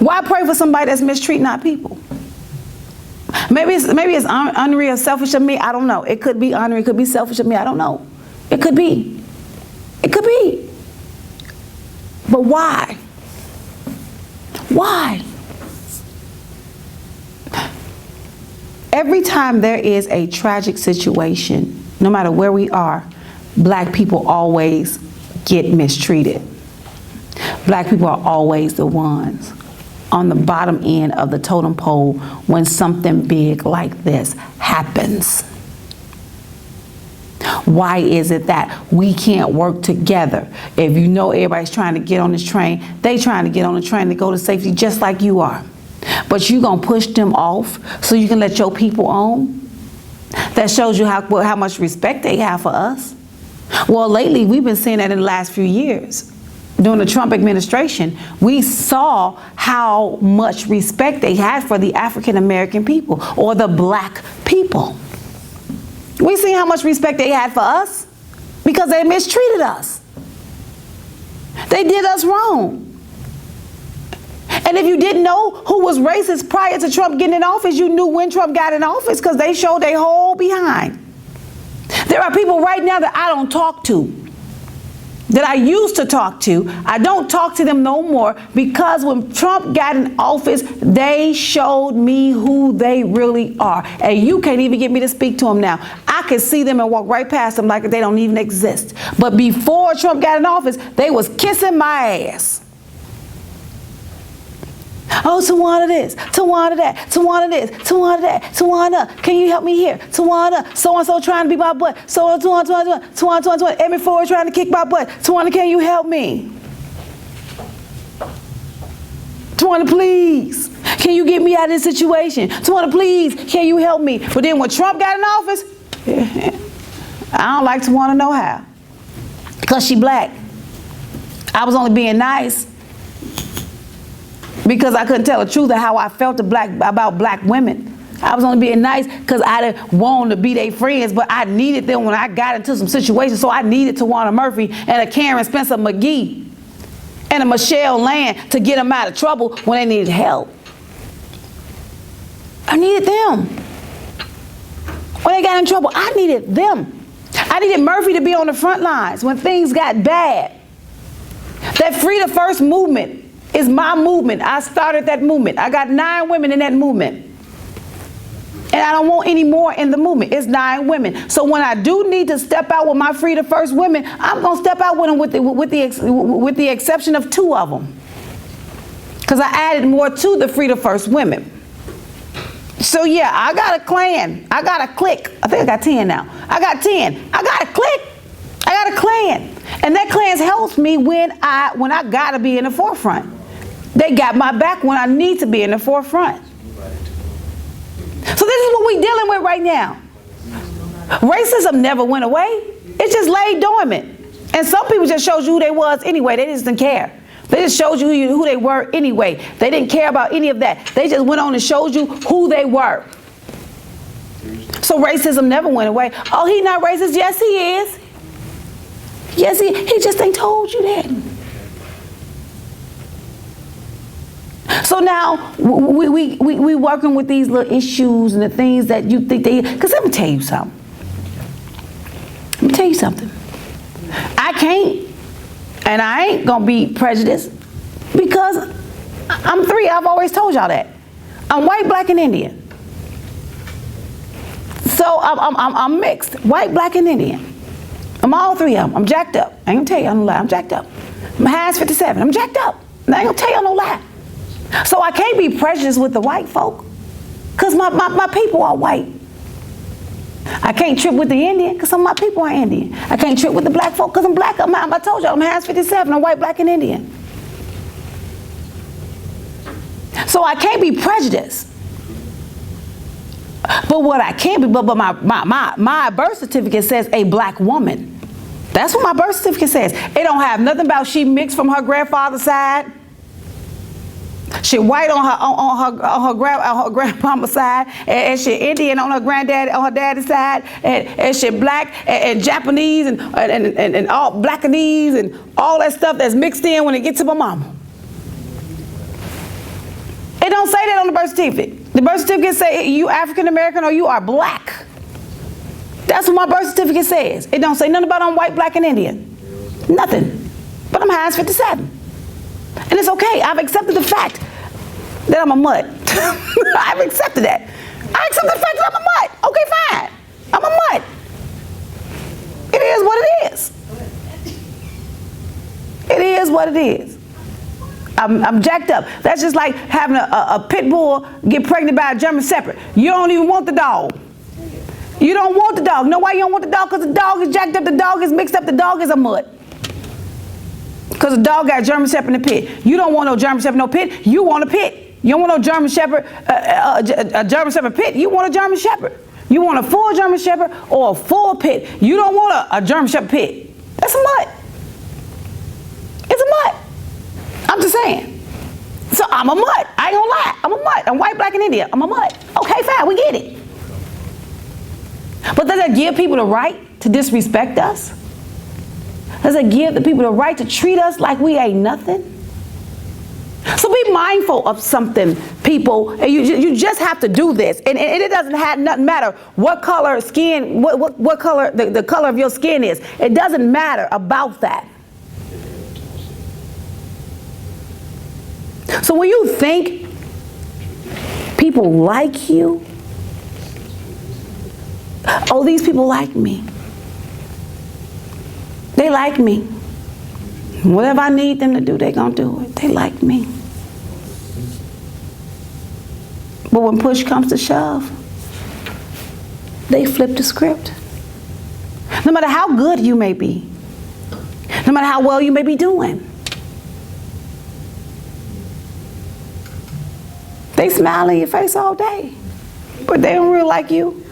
Why pray for somebody that's mistreating our people? Maybe it's unreal, selfish of me. I don't know. It could be honoring. It could be selfish of me. I don't know. It could be. It could be. But why? Why? Every time there is a tragic situation, no matter where we are, black people always get mistreated. Black people are always the ones on the bottom end of the totem pole when something big like this happens. Why is it that we can't work together? If you know everybody's trying to get on this train, they trying to get on the train to go to safety just like you are. But you gonna push them off so you can let your people on? That shows you how much respect they have for us. Well, lately we've been seeing that in the last few years. During the Trump administration, we saw how much respect they had for the African American people or the black people. We see how much respect they had for us because they mistreated us. They did us wrong. And if you didn't know who was racist prior to Trump getting in office, you knew when Trump got in office because they showed their whole behind. There are people right now that I don't talk to, that I used to talk to. I don't talk to them no more because when Trump got in office, they showed me who they really are. And you can't even get me to speak to them now. I can see them and walk right past them like they don't even exist. But before Trump got in office, they was kissing my ass. Oh, Towanna this, Towanna that, Towanna this, Towanna that, Towanna, can you help me here? Towanna, so-and-so trying to be my butt. Towanna, every forward trying to kick my butt. Towanna, can you help me? Towanna, please, can you get me out of this situation? Towanna, please, can you help me? But then when Trump got in office, I don't like Towanna no how. Because she black. I was only being nice because I couldn't tell the truth of how I felt about black women. I was only being nice because I didn't want to be their friends, but I needed them when I got into some situations. So I needed Towanna Murphy and a Karen Spencer McGee and a Michelle Land to get them out of trouble when they needed help. I needed them. When they got in trouble, I needed them. I needed Murphy to be on the front lines when things got bad. That Free the First movement is my movement. I started that movement. I got 9 women in that movement. And I don't want any more in the movement. It's 9 women. So when I do need to step out with my Free the First women, I'm going to step out with them with the exception of 2 of them. Because I added more to the Free the First women. So yeah, I got a clan. I got a clique. I think I got 10 now. I got 10. I got a clique. I got a clan. And that clan helps me when I got to be in the forefront. They got my back when I need to be in the forefront. So this is what we're dealing with right now. Racism never went away. It just lay dormant. And some people just showed you who they was anyway. They just didn't care. They just showed you who they were anyway. They didn't care about any of that. They just went on and showed you who they were. So racism never went away. Oh, he not racist? Yes, he is. Yes, he just ain't told you that. So now we working with these little issues and the things that you think because let me tell you something. I can't and I ain't gonna be prejudiced because I'm 3. I've always told y'all that. I'm white, black, and Indian. So I'm mixed, white, black, and Indian. I'm all 3 of them. I'm jacked up. I ain't gonna tell y'all no lie. I'm jacked up. My high's 57. I'm jacked up. I ain't gonna tell y'all no lie. So I can't be prejudiced with the white folk because my people are white. I can't trip with the Indian because some of my people are Indian. I can't trip with the black folk because I'm black. I told y'all I'm high's 57. I'm white, black, and Indian. So I can't be prejudiced. But what I can be, but my birth certificate says a black woman. That's what my birth certificate says. It don't have nothing about she mixed from her grandfather's side. She white on her grandmama's side, and she Indian on her daddy's side, and she black and Japanese and all blackanese and all that stuff that's mixed in when it gets to my mama. It don't say that on the birth certificate. The birth certificate say you African American or you are black. That's what my birth certificate says. It don't say nothing about I'm white, black, and Indian. Nothing. But I'm high as 57. And it's okay. I've accepted the fact that I'm a mutt. I've accepted that. I accept the fact that I'm a mutt. Okay, fine. I'm a mutt. It is what it is. It is what it is. I'm jacked up. That's just like having a pit bull get pregnant by a German Shepherd. You don't even want the dog. You don't want the dog. You know why you don't want the dog? Because the dog is jacked up, the dog is mixed up, the dog is a mutt. Because the dog got a German Shepherd in the pit. You don't want no German Shepherd, no pit. You want a pit. You don't want no German Shepherd, a German Shepherd pit. You want a German Shepherd. You want a full German Shepherd or a full pit. You don't want a German Shepherd pit. That's a mutt. It's a mutt. I'm just saying. So I'm a mutt. I ain't gonna lie. I'm a mutt. I'm white, black, and Indian. I'm a mutt. Okay, fine. We get it. But does that give people the right to disrespect us? Does it give the people the right to treat us like we ain't nothing? So be mindful of something people, and you just have to do this. And it doesn't matter what color skin, what color the color of your skin is. It doesn't matter about that. So when you think people like you, oh, these people like me. They like me. Whatever I need them to do, they're going to do it. They like me. But when push comes to shove, they flip the script. No matter how good you may be, no matter how well you may be doing, they smile in your face all day, but they don't really like you.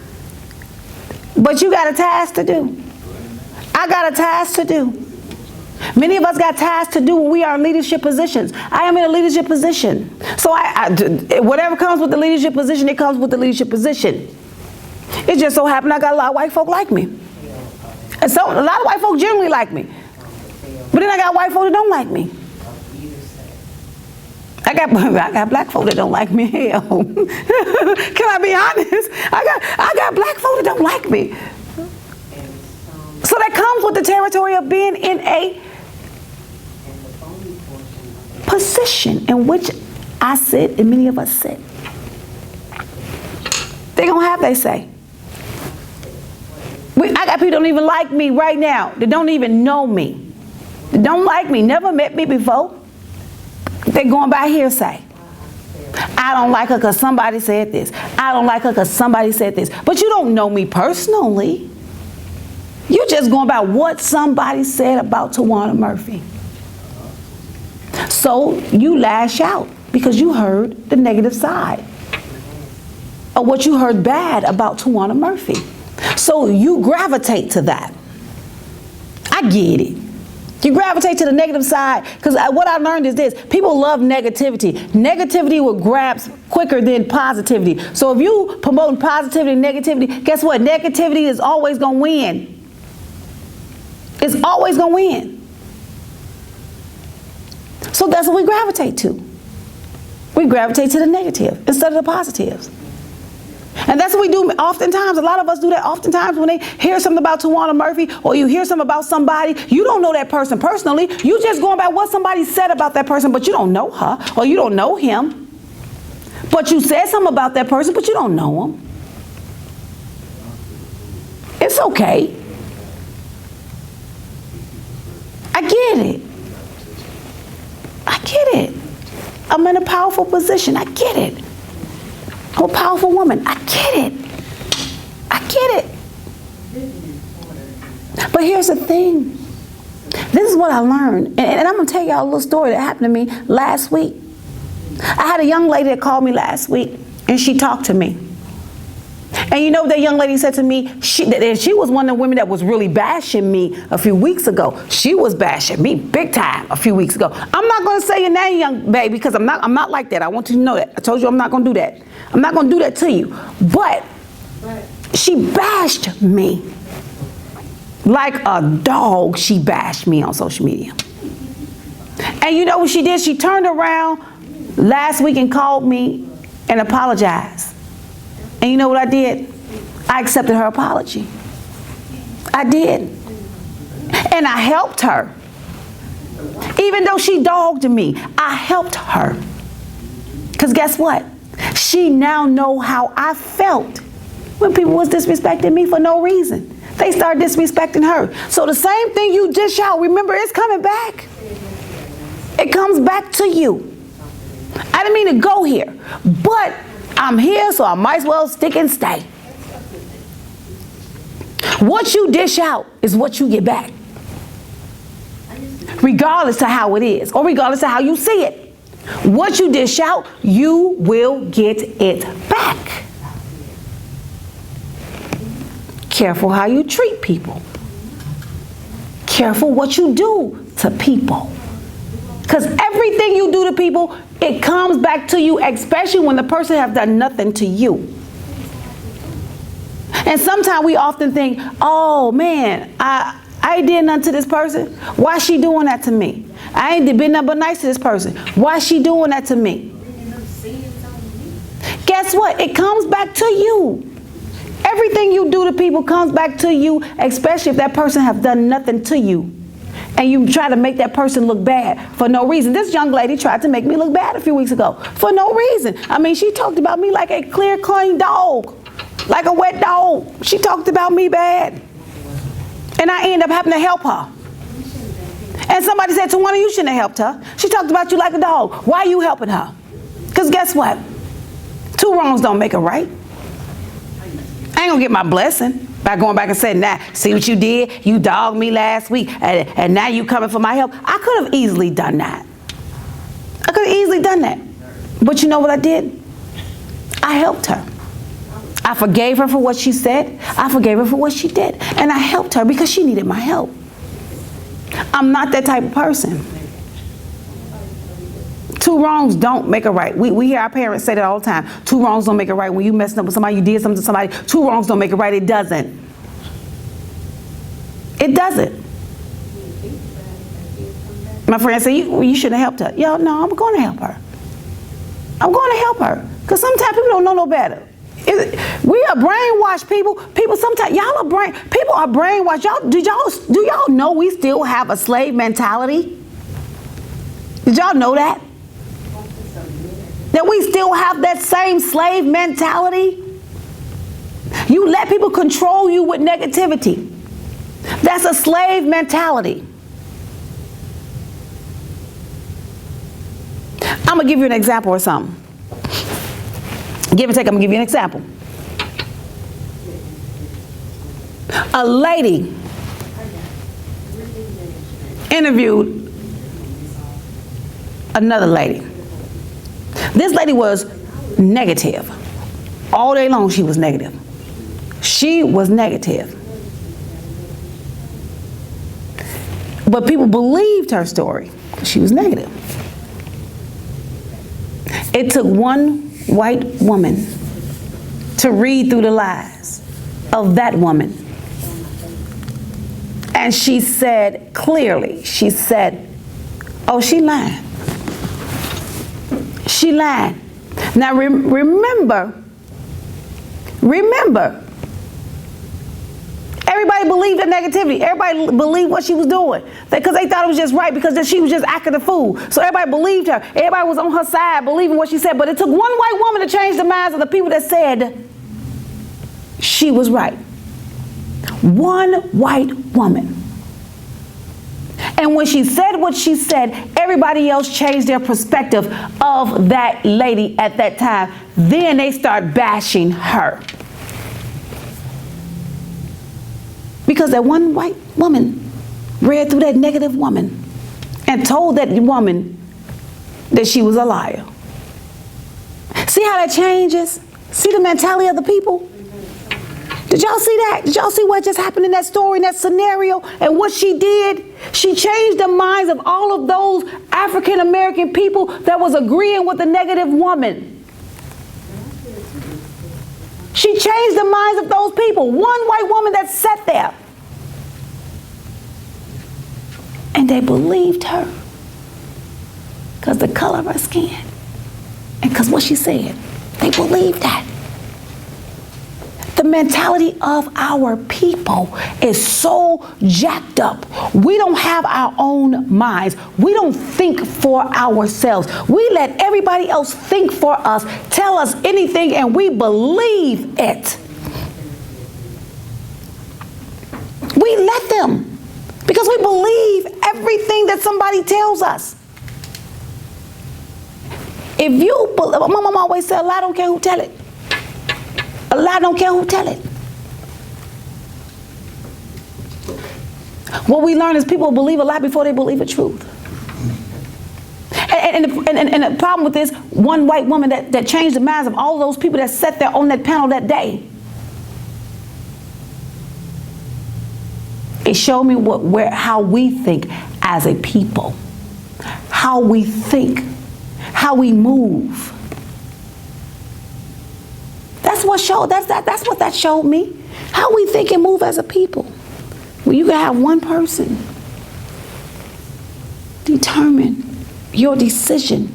But you got a task to do. I got a task to do. Many of us got tasks to do when we are in leadership positions. I am in a leadership position. So whatever comes with the leadership position, it comes with the leadership position. It just so happened I got a lot of white folk like me. And so a lot of white folk generally like me. But then I got white folk that don't like me. I got black folk that don't like me. Hell. Can I be honest? I got black folk that don't like me. So that comes with the territory of being in a position in which I sit and many of us sit. They're going to have their say. I got people that don't even like me right now. They don't even know me. They don't like me, never met me before. They're going by hearsay. I don't like her because somebody said this. I don't like her because somebody said this. But you don't know me personally. You're just going by what somebody said about Towanna Murphy. So you lash out because you heard the negative side of what you heard bad about Towanna Murphy. So you gravitate to that. I get it. You gravitate to the negative side because what I learned is this. People love negativity. Negativity will grab quicker than positivity. So if you promote positivity and negativity, guess what? Negativity is always going to win. It's always going to win. So that's what we gravitate to. We gravitate to the negative instead of the positives. And that's what we do oftentimes. A lot of us do that oftentimes when they hear something about Towanna Murphy or you hear something about somebody. You don't know that person personally. You just going by what somebody said about that person, but you don't know her or you don't know him. But you said something about that person, but you don't know him. It's okay. I get it. I get it. I'm in a powerful position. I get it. I'm a powerful woman. I get it. I get it. But here's the thing. This is what I learned. And I'm going to tell y'all a little story that happened to me last week. I had a young lady that called me last week, and she talked to me. And you know what that young lady said to me? She was one of the women that was really bashing me a few weeks ago. She was bashing me big time a few weeks ago. I'm not going to say your name, young baby, because I'm not like that. I want you to know that. I told you I'm not going to do that. I'm not going to do that to you. But she bashed me. Like a dog, she bashed me on social media. And you know what she did? She turned around last week and called me and apologized. And you know what I did? I accepted her apology. I did. And I helped her. Even though she dogged me, I helped her. Because guess what? She now know how I felt when people was disrespecting me for no reason. They started disrespecting her. So the same thing you dish out, remember, it's coming back. It comes back to you. I didn't mean to go here, but I'm here, so I might as well stick and stay. What you dish out is what you get back. Regardless of how it is, or regardless of how you see it. What you dish out, you will get it back. Careful how you treat people. Careful what you do to people. Because everything you do to people, it comes back to you, especially when the person has done nothing to you. And sometimes we often think, oh man, I ain't did nothing to this person. Why she doing that to me? I ain't been nothing but nice to this person. Why she doing that to me? guess what? It comes back to you. Everything you do to people comes back to you, especially if that person has done nothing to you. And you try to make that person look bad for no reason. This young lady tried to make me look bad a few weeks ago for no reason. I mean, she talked about me like a clear, clean dog, like a wet dog. She talked about me bad. And I ended up having to help her. And somebody said, Towanna, you shouldn't have helped her. She talked about you like a dog. Why are you helping her? Because guess what? 2 wrongs don't make a right. I ain't gonna get my blessing by going back and saying, nah, see what you did? You dogged me last week, and now you coming for my help. I could have easily done that. I could have easily done that. But you know what I did? I helped her. I forgave her for what she said. I forgave her for what she did. And I helped her because she needed my help. I'm not that type of person. 2 wrongs don't make a right. We hear our parents say that all the time. 2 wrongs don't make a right. When you messing up with somebody, you did something to somebody, 2 wrongs don't make a right. It doesn't. It doesn't. My friend said, you shouldn't have helped her. Yo, no, I'm going to help her. I'm going to help her. Because sometimes people don't know no better. We are brainwashed, people. People sometimes, people are brainwashed. Do y'all know we still have a slave mentality? Did y'all know that? That we still have that same slave mentality? You let people control you with negativity. That's a slave mentality. I'm going to give you an example or something. Give and take, I'm going to give you an example. A lady interviewed another lady. This lady was negative. All day long she was negative. She was negative. But people believed her story. She was negative. It took one white woman to read through the lies of that woman. And she said clearly, she said, oh, she lied. She lied. Now remember, everybody believed the negativity. Everybody believed what she was doing because they thought it was just right because she was just acting a fool. So everybody believed her. Everybody was on her side believing what she said. But it took one white woman to change the minds of the people that said she was right. One white woman. And when she said what she said, everybody else changed their perspective of that lady at that time. Then they start bashing her. Because that one white woman read through that negative woman and told that woman that she was a liar. See how that changes? See the mentality of the people? Did y'all see that? Did y'all see what just happened in that story, in that scenario? And what she did? She changed the minds of all of those African American people that was agreeing with the negative woman. She changed the minds of those people. One white woman that sat there. And they believed her. Because the color of her skin. And because what she said. They believed that. The mentality of our people is so jacked up. We don't have our own minds. We don't think for ourselves. We let everybody else think for us, tell us anything, and we believe it. We let them because we believe everything that somebody tells us. If you, my mom always said, a lie don't care who tell it. A lie don't care who tell it. What we learn is people believe a lie before they believe the truth. And the problem with this one white woman that changed the minds of all those people that sat there on that panel that day. It showed me how we think as a people. How we think. How we move. That's what that showed me. How we think and move as a people. Well, you can have one person determine your decision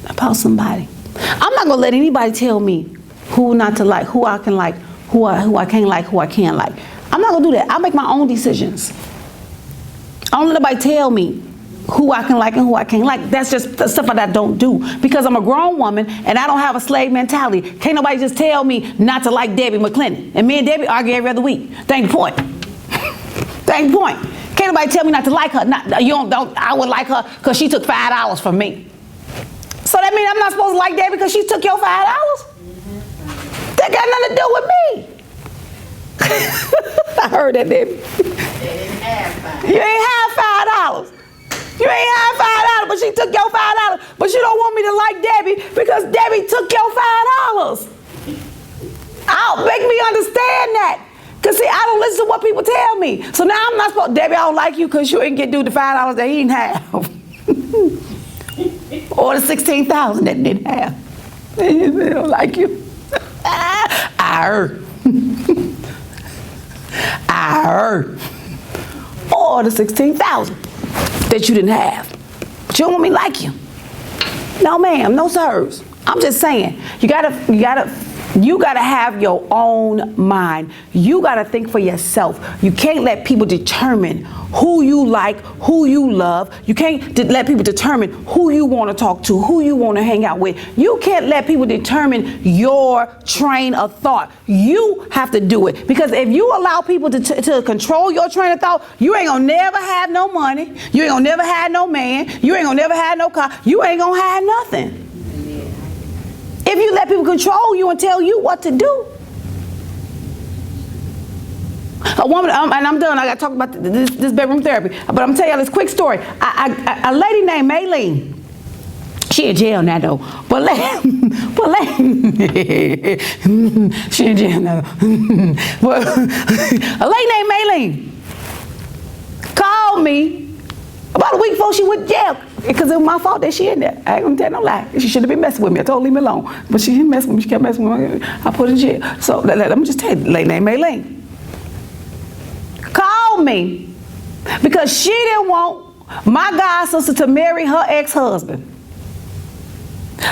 about somebody. I'm not gonna let anybody tell me who not to like, who I can like, who I can't like, who I can't like. I'm not gonna do that. I make my own decisions. I don't let nobody tell me who I can like and who I can't like. That's just the stuff that I don't do, because I'm a grown woman and I don't have a slave mentality. Can't nobody just tell me not to like Debbie McClendon. And me and Debbie argue every other week. That ain't the point. That ain't the point. Can't nobody tell me not to like her. I would like her because she took $5 from me. So that means I'm not supposed to like Debbie because she took your $5? That got nothing to do with me. I heard that, Debbie. You ain't have $5. You ain't have $5, but she took your $5. But you don't want me to like Debbie because Debbie took your $5. Make me understand that. Because see, I don't listen to what people tell me. So now I'm not supposed, Debbie, I don't like you because you ain't get due the $5 that he didn't have. Or the $16,000 that didn't have. They don't like you. I heard. I heard. Or the $16,000 that you didn't have. But you don't want me to like you. No, ma'am, no sirs. I'm just saying, you gotta have your own mind. You gotta think for yourself. You can't let people determine who you like, who you love. You can't let people determine who you want to talk to, who you want to hang out with. You can't let people determine your train of thought. You have to do it, because if you allow people to control your train of thought, you ain't gonna never have no money. You ain't gonna never have no man. You ain't gonna never have no car. You ain't gonna have nothing. If you let people control you and tell you what to do. A woman, and I'm done, I got to talk about this bedroom therapy, but I'm telling you this quick story. A lady named Maylene, she in jail now though, but she in jail now. But a lady named Maylene called me about a week before she went to jail, because it was my fault that she in there. I ain't gonna tell no lie. She should have been messing with me. I told her leave me alone, but she didn't mess with me. She kept messing with me. I put her in jail. So let me just tell you, lady named Maylene called me because she didn't want my god sister to marry her ex-husband.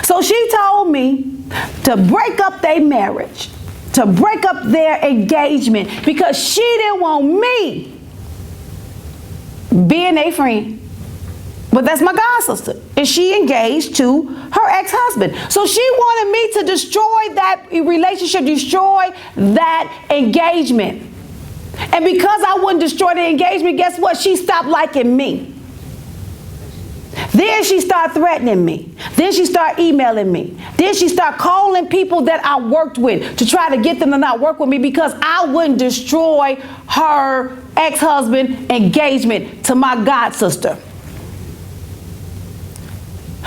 So she told me to break up their marriage, to break up their engagement, because she didn't want me being a friend. But that's my god sister, and she engaged to her ex-husband. So she wanted me to destroy that relationship, destroy that engagement. And because I wouldn't destroy the engagement, guess what? She stopped liking me. Then she started threatening me. Then she started emailing me. Then she started calling people that I worked with to try to get them to not work with me, because I wouldn't destroy her ex-husband engagement to my god sister.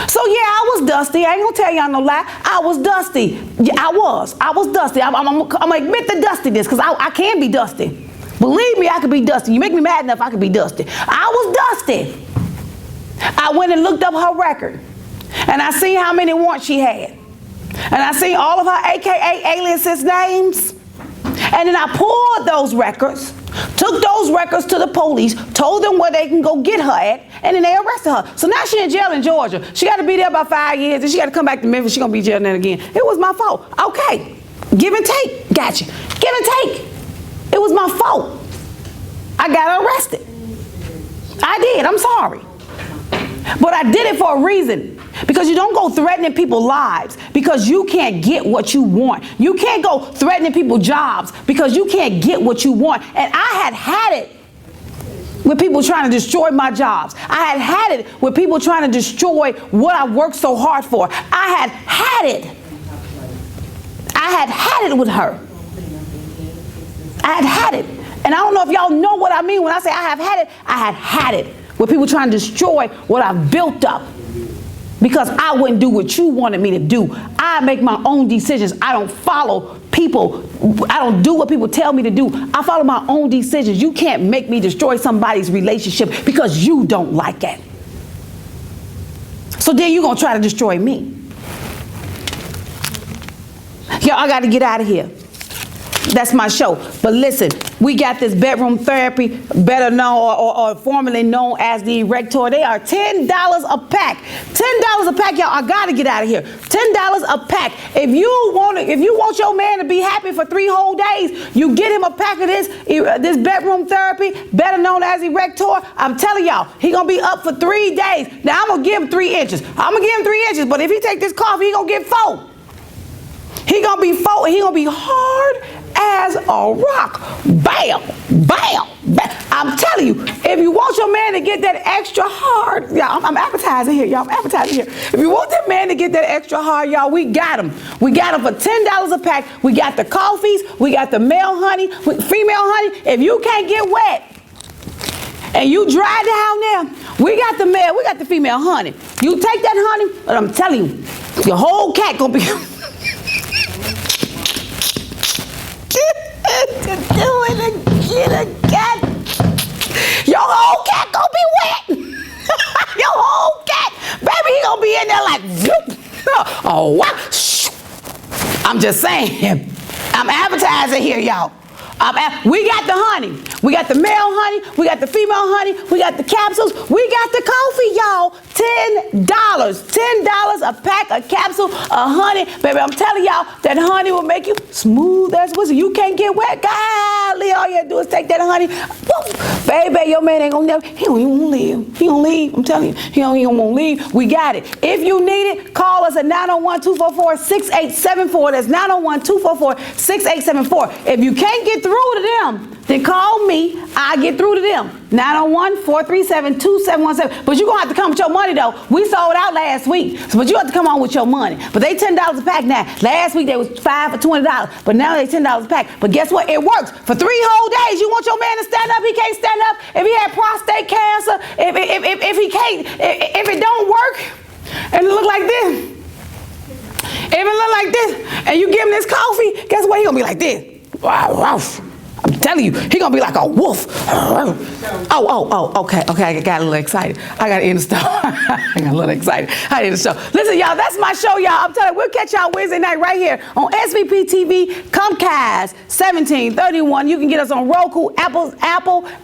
So yeah, I was dusty. I ain't gonna tell y'all no lie. I was dusty. Yeah, I was dusty. I'm gonna admit the dustiness, because I can be dusty. Believe me, I could be dusty. You make me mad enough, I could be dusty. I was dusty. I went and looked up her record, and I seen how many warrants she had. And I seen all of her AKA aliases names. And then I pulled those records, took those records to the police, told them where they can go get her at, and then they arrested her. So now she's in jail in Georgia. She got to be there about 5 years, and she got to come back to Memphis. She's going to be in jail then again. It was my fault. Okay. Give and take. Gotcha. Give and take. It was my fault. I got arrested. I did. I'm sorry. But I did it for a reason. Because you don't go threatening people's lives because you can't get what you want. You can't go threatening people's jobs because you can't get what you want. And I had it with people trying to destroy my jobs. I had it with people trying to destroy what I worked so hard for. I had it with her. I had it. And I don't know if y'all know what I mean when I say I have had it. I had it with people trying to destroy what I've built up. Because I wouldn't do what you wanted me to do. I make my own decisions. I don't follow people. I don't do what people tell me to do. I follow my own decisions. You can't make me destroy somebody's relationship because you don't like it. So then you're going to try to destroy me. Yo, I got to get out of here. That's my show. But listen, we got this bedroom therapy, better known or formerly known as the Erector. They are $10 a pack. $10 a pack, y'all. I gotta get out of here. $10 a pack. If you want your man to be happy for 3 whole days, you get him a pack of this bedroom therapy, better known as Erector. I'm telling y'all, he gonna be up for 3 days. Now I'm gonna give him 3 inches. I'm gonna give him 3 inches, but if he take this coffee, he gonna get 4. He gonna be 4. He gonna be hard as a rock. Bam, bam, bam. I'm telling you, if you want your man to get that extra hard, y'all, I'm advertising here, y'all. I'm advertising here. If you want that man to get that extra hard, y'all, we got him. We got him for $10 a pack. We got the coffees. We got the male honey, female honey. If you can't get wet and you dry down there, we got the male, we got the female honey. You take that honey, and I'm telling you, your whole cat gonna be. To do it again. Your whole cat gonna be wet. Your whole cat, baby, he gonna be in there like, whoop. Oh wow. I'm just saying. I'm advertising here, y'all. We got the honey. We got the male honey. We got the female honey. We got the capsules. We got the coffee, y'all. $10. $10 a pack, a capsule, a honey. Baby, I'm telling y'all, that honey will make you smooth as whiskey. You can't get wet. Golly, all you have to do is take that honey. Whoop. Baby, your man ain't gonna never, he don't even leave. He don't leave. I'm telling you, he don't even wanna leave. We got it. If you need it, call us at 901-244-6874. That's 901-244-6874. If you can't get through to them, then call me. I'll get through to them. 901-437-2717. But you're going to have to come with your money, though. We sold out last week. But you have to come on with your money. But they $10 a pack now. Last week they was $5 for $20. But now they $10 a pack. But guess what? It works. For 3 whole days, you want your man to stand up. He can't stand up. If he had prostate cancer, if he can't, if it don't work, and it look like this, if it look like this, and you give him this coffee, guess what? He going to be like this. Wow. I'm telling you, he gonna be like a wolf. Okay, I got a little excited. I gotta end the show. I got a little excited. I end the show. Listen, y'all, that's my show, y'all. I'm telling you, we'll catch y'all Wednesday night right here on SVP TV, Comcast 1731. You can get us on Roku, Apple,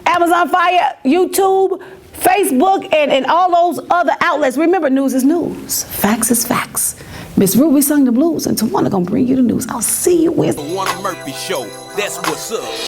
Amazon Fire, YouTube, Facebook, and all those other outlets. Remember, news is news. Facts is facts. Miss Ruby sung the blues, and Towanna gonna bring you the news. I'll see you Wednesday. Towanna Murphy Show. That's what's up.